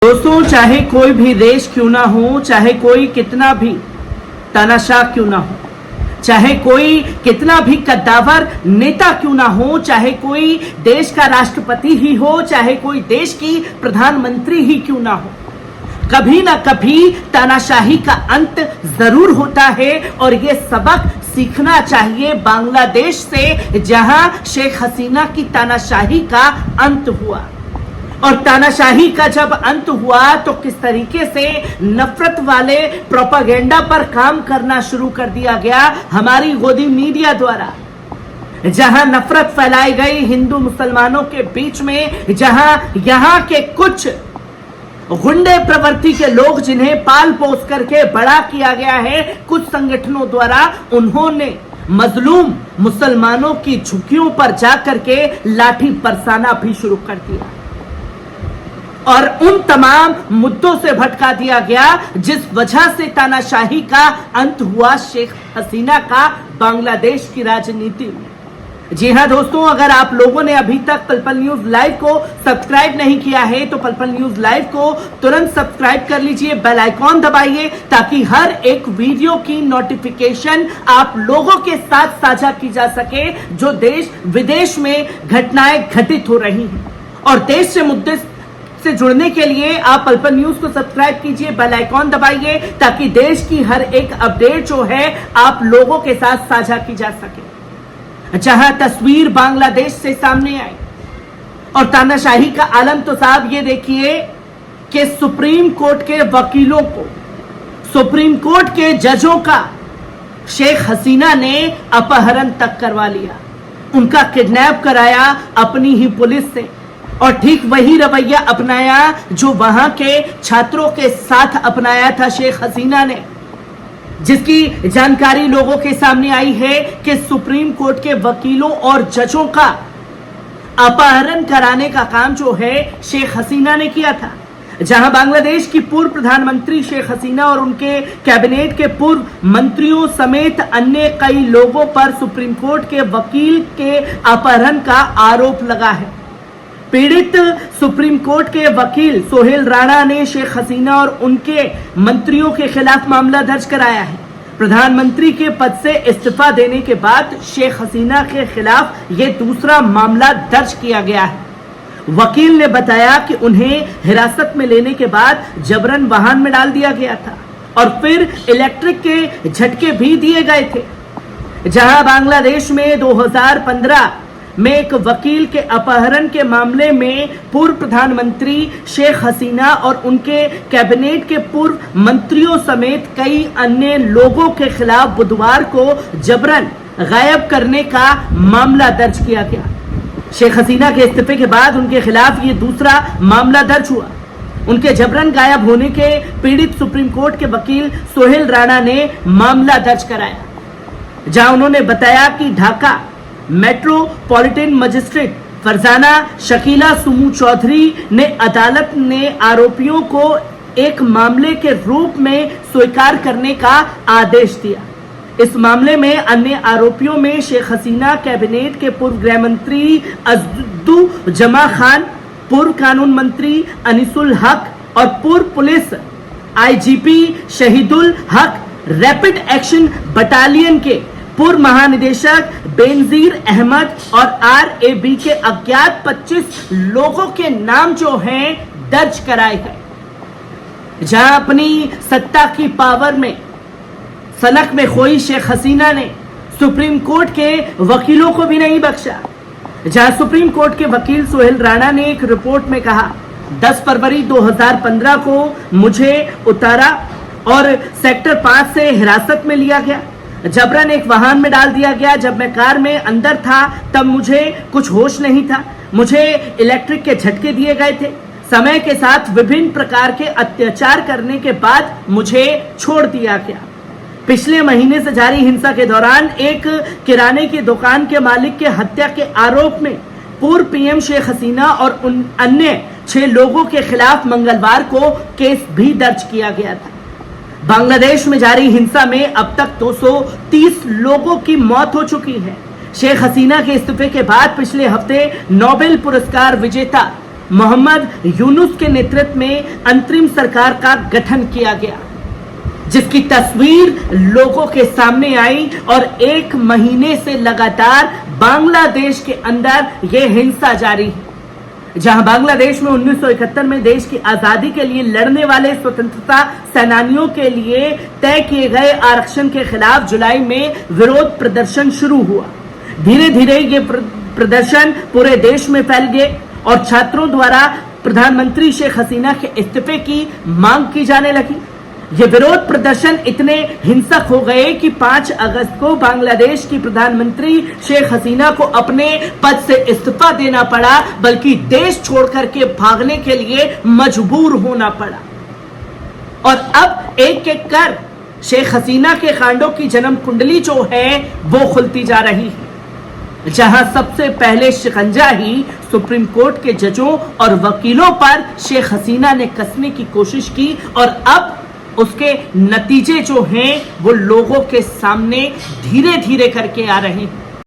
दोस्तों, चाहे कोई भी देश क्यों ना हो, चाहे कोई कितना भी तानाशाह क्यों ना हो, चाहे कोई कितना भी कद्दावर नेता क्यों ना हो, चाहे कोई देश का राष्ट्रपति ही हो, चाहे कोई देश की प्रधानमंत्री ही क्यों ना हो, कभी ना कभी तानाशाही का अंत जरूर होता है। और ये सबक सीखना चाहिए बांग्लादेश से, जहां शेख हसीना की तानाशाही का अंत हुआ। और तानाशाही का जब अंत हुआ तो किस तरीके से नफरत वाले प्रोपागेंडा पर काम करना शुरू कर दिया गया हमारी गोदी मीडिया द्वारा, जहां नफरत फैलाई गई हिंदू मुसलमानों के बीच में, जहां यहां के कुछ गुंडे प्रवृत्ति के लोग जिन्हें पाल पोस करके बड़ा किया गया है कुछ संगठनों द्वारा, उन्होंने मजलूम मुसलमानों की झुग्गियों पर जाकर के लाठी बरसाना भी शुरू कर दिया और उन तमाम मुद्दों से भटका दिया गया जिस वजह से तानाशाही का अंत हुआ शेख हसीना का बांग्लादेश की राजनीति में। जी हां दोस्तों, अगर आप लोगों ने अभी तक पल पल न्यूज लाइव को सब्सक्राइब नहीं किया है तो पल पल न्यूज लाइव को तुरंत सब्सक्राइब कर लीजिए, बेल आइकॉन दबाइए ताकि हर एक वीडियो की नोटिफिकेशन आप लोगों के साथ साझा की जा सके जो देश विदेश में घटनाएं घटित हो रही हैं। और देश से मुद्दे से जुड़ने के लिए आप पल पल न्यूज को सब्सक्राइब कीजिए, बेल आइकॉन दबाइए ताकि देश की हर एक अपडेट जो है आप लोगों के साथ साझा की जा सके। जहां तस्वीर बांग्लादेश से सामने आई और तानाशाही का आलम, तो साहब ये देखिए कि सुप्रीम कोर्ट के वकीलों को, सुप्रीम कोर्ट के जजों का शेख हसीना ने अपहरण तक करवा लिया, उनका किडनैप कराया अपनी ही पुलिस से। और ठीक वही रवैया अपनाया जो वहां के छात्रों के साथ अपनाया था शेख हसीना ने, जिसकी जानकारी लोगों के सामने आई है कि सुप्रीम कोर्ट के वकीलों और जजों का अपहरण कराने का काम जो है शेख हसीना ने किया था। जहां बांग्लादेश की पूर्व प्रधानमंत्री शेख हसीना और उनके कैबिनेट के पूर्व मंत्रियों समेत अन्य कई लोगों पर सुप्रीम कोर्ट के वकील के अपहरण का आरोप लगा है। पीड़ित सुप्रीम कोर्ट के वकील सोहेल राणा ने शेख हसीना और उनके मंत्रियों के खिलाफ मामला दर्ज कराया है। प्रधानमंत्री के पद से इस्तीफा देने के बाद शेख हसीना के खिलाफ यह दूसरा मामला दर्ज किया गया है। वकील ने बताया कि उन्हें हिरासत में लेने के बाद जबरन वाहन में डाल दिया गया था और फिर इलेक्ट्रिक के झटके भी दिए गए थे। जहां बांग्लादेश में 2015 में एक वकील के अपहरण के मामले में पूर्व प्रधानमंत्री शेख हसीना और उनके कैबिनेट के पूर्व मंत्रियों समेत कई अन्य लोगों के खिलाफ बुधवार को जबरन गायब करने का मामला दर्ज किया गया। शेख हसीना के इस्तीफे के बाद उनके खिलाफ ये दूसरा मामला दर्ज हुआ। उनके जबरन गायब होने के पीड़ित सुप्रीम कोर्ट के वकील सोहेल राणा ने मामला दर्ज कराया, जहां उन्होंने बताया कि ढाका मेट्रोपॉलिटन मजिस्ट्रेट फरजाना शकीला सुमू चौधरी ने अदालत ने आरोपियों को एक मामले के रूप में स्वीकार करने का आदेश दिया। इस मामले में अन्य आरोपियों में शेख हसीना, कैबिनेट के पूर्व गृह मंत्री अब्दुल जमा खान, पूर्व कानून मंत्री अनिसुल हक और पूर्व पुलिस आईजीपी शहीदुल हक, रैपिड एक्शन बटालियन के पूर्व महानिदेशक बेनजीर अहमद और आरएबी के अज्ञात 25 लोगों के नाम जो हैं दर्ज कराए गए। जहां अपनी सत्ता की पावर में सनक में खोई शेख हसीना ने सुप्रीम कोर्ट के वकीलों को भी नहीं बख्शा। जहां सुप्रीम कोर्ट के वकील सोहेल राणा ने एक रिपोर्ट में कहा, 10 फरवरी 2015 को मुझे उतारा और सेक्टर 5 से हिरासत में लिया गया, जबरन एक वाहन में डाल दिया गया। जब मैं कार में अंदर था तब मुझे कुछ होश नहीं था, मुझे इलेक्ट्रिक के झटके दिए गए थे। समय के साथ विभिन्न प्रकार के अत्याचार करने के बाद मुझे छोड़ दिया गया। पिछले महीने से जारी हिंसा के दौरान एक किराने की दुकान के मालिक के हत्या के आरोप में पूर्व पीएम शेख हसीना और उन अन्य 6 लोगों के खिलाफ मंगलवार को केस भी दर्ज किया गया था। बांग्लादेश में जारी हिंसा में अब तक 230 लोगों की मौत हो चुकी है। शेख हसीना के इस्तीफे के बाद पिछले हफ्ते नोबेल पुरस्कार विजेता मोहम्मद यूनुस के नेतृत्व में अंतरिम सरकार का गठन किया गया, जिसकी तस्वीर लोगों के सामने आई और 1 महीने से लगातार बांग्लादेश के अंदर यह हिंसा जारी है। जहां बांग्लादेश में 1971 में देश की आजादी के लिए लड़ने वाले स्वतंत्रता सेनानियों के लिए तय किए गए आरक्षण के खिलाफ जुलाई में विरोध प्रदर्शन शुरू हुआ। धीरे धीरे ये प्रदर्शन पूरे देश में फैल गए और छात्रों द्वारा प्रधानमंत्री शेख हसीना के इस्तीफे की मांग की जाने लगी। ये विरोध प्रदर्शन इतने हिंसक हो गए कि 5 अगस्त को बांग्लादेश की प्रधानमंत्री शेख हसीना को अपने पद से इस्तीफा देना पड़ा, बल्कि देश छोड़कर के भागने के लिए मजबूर होना पड़ा। और अब एक एक कर शेख हसीना के कांडों की जन्म कुंडली जो है वो खुलती जा रही है, जहां सबसे पहले शिकंजा ही सुप्रीम कोर्ट के जजों और वकीलों पर शेख हसीना ने कसने की कोशिश की और अब उसके नतीजे जो हैं वो लोगों के सामने धीरे धीरे करके आ रहे हैं।